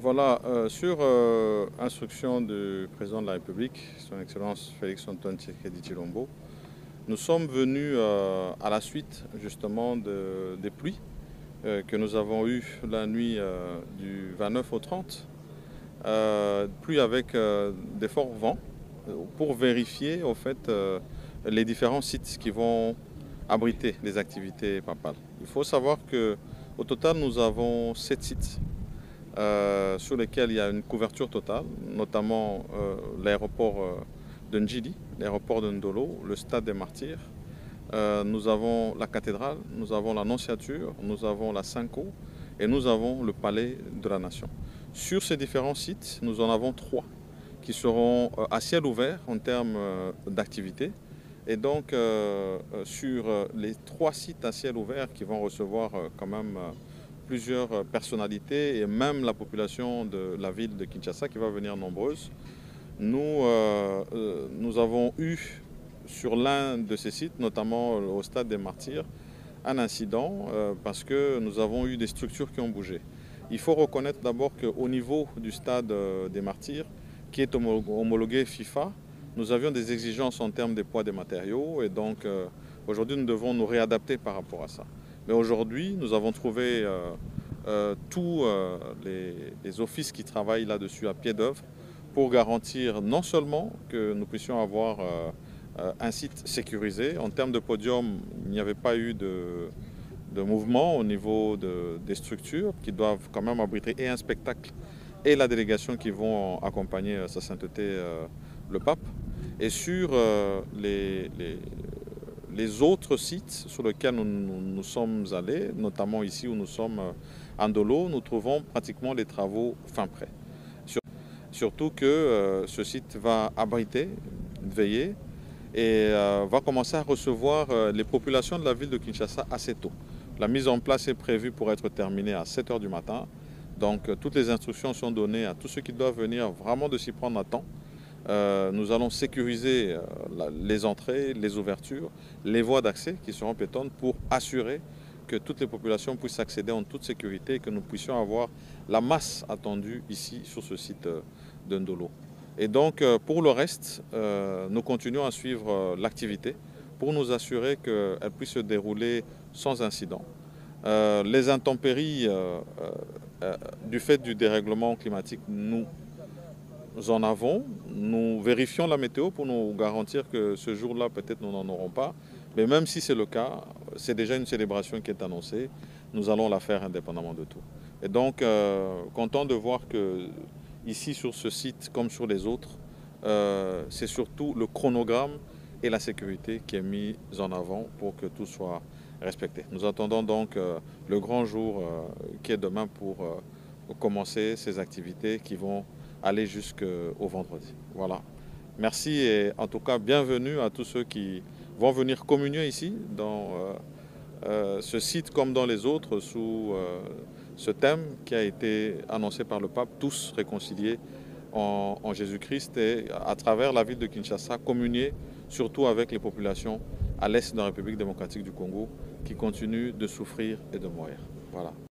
Voilà, sur instruction du président de la République, son Excellence Félix-Antoine Tshisekedi Tshilombo, nous sommes venus à la suite justement des pluies que nous avons eues la nuit du 29 au 30, pluies avec des forts vents, pour vérifier au fait les différents sites qui vont abriter les activités papales. Il faut savoir qu'au total, nous avons 7 sites sur lesquels il y a une couverture totale, notamment l'aéroport de Ndjili, l'aéroport de Ndolo, le stade des Martyrs. Nous avons la cathédrale, nous avons la Nonciature, nous avons la Cinco et nous avons le palais de la Nation. Sur ces différents sites, nous en avons 3 qui seront à ciel ouvert en termes d'activité. Et donc, sur les 3 sites à ciel ouvert qui vont recevoir quand même plusieurs personnalités et même la population de la ville de Kinshasa qui va venir nombreuse, nous avons eu sur l'un de ces sites, notamment au stade des Martyrs, un incident parce que nous avons eu des structures qui ont bougé. Il faut reconnaître d'abord qu'au niveau du stade des Martyrs, qui est homologué FIFA, nous avions des exigences en termes des poids des matériaux et donc aujourd'hui nous devons nous réadapter par rapport à ça. Mais aujourd'hui nous avons trouvé tous les offices qui travaillent là-dessus à pied d'œuvre pour garantir non seulement que nous puissions avoir un site sécurisé. En termes de podium, il n'y avait pas eu de mouvement au niveau des structures qui doivent quand même abriter et un spectacle et la délégation qui vont accompagner Sa Sainteté le Pape. Et sur les autres sites sur lesquels nous sommes allés, notamment ici où nous sommes à Ndolo, nous trouvons pratiquement les travaux fin prêts. Surtout que ce site va abriter, veiller et va commencer à recevoir les populations de la ville de Kinshasa assez tôt. La mise en place est prévue pour être terminée à 7 h du matin. Donc toutes les instructions sont données à tous ceux qui doivent venir vraiment de s'y prendre à temps. Nous allons sécuriser les entrées, les ouvertures, les voies d'accès qui seront piétonnes pour assurer que toutes les populations puissent accéder en toute sécurité et que nous puissions avoir la masse attendue ici sur ce site de Ndolo. Et donc pour le reste, nous continuons à suivre l'activité pour nous assurer qu'elle puisse se dérouler sans incident. Les intempéries du fait du dérèglement climatique, nous en avons. Nous vérifions la météo pour nous garantir que ce jour-là, peut-être nous n'en aurons pas. Mais même si c'est le cas, c'est déjà une célébration qui est annoncée. Nous allons la faire indépendamment de tout. Et donc, content de voir que ici, sur ce site, comme sur les autres, c'est surtout le chronogramme et la sécurité qui est mis en avant pour que tout soit respecté. Nous attendons donc le grand jour qui est demain pour commencer ces activités qui vont aller jusqu'au vendredi. Voilà. Merci et en tout cas bienvenue à tous ceux qui vont venir communier ici dans ce site comme dans les autres sous ce thème qui a été annoncé par le pape, tous réconciliés en Jésus-Christ et à travers la ville de Kinshasa, communier surtout avec les populations à l'est de la République démocratique du Congo qui continuent de souffrir et de mourir. Voilà.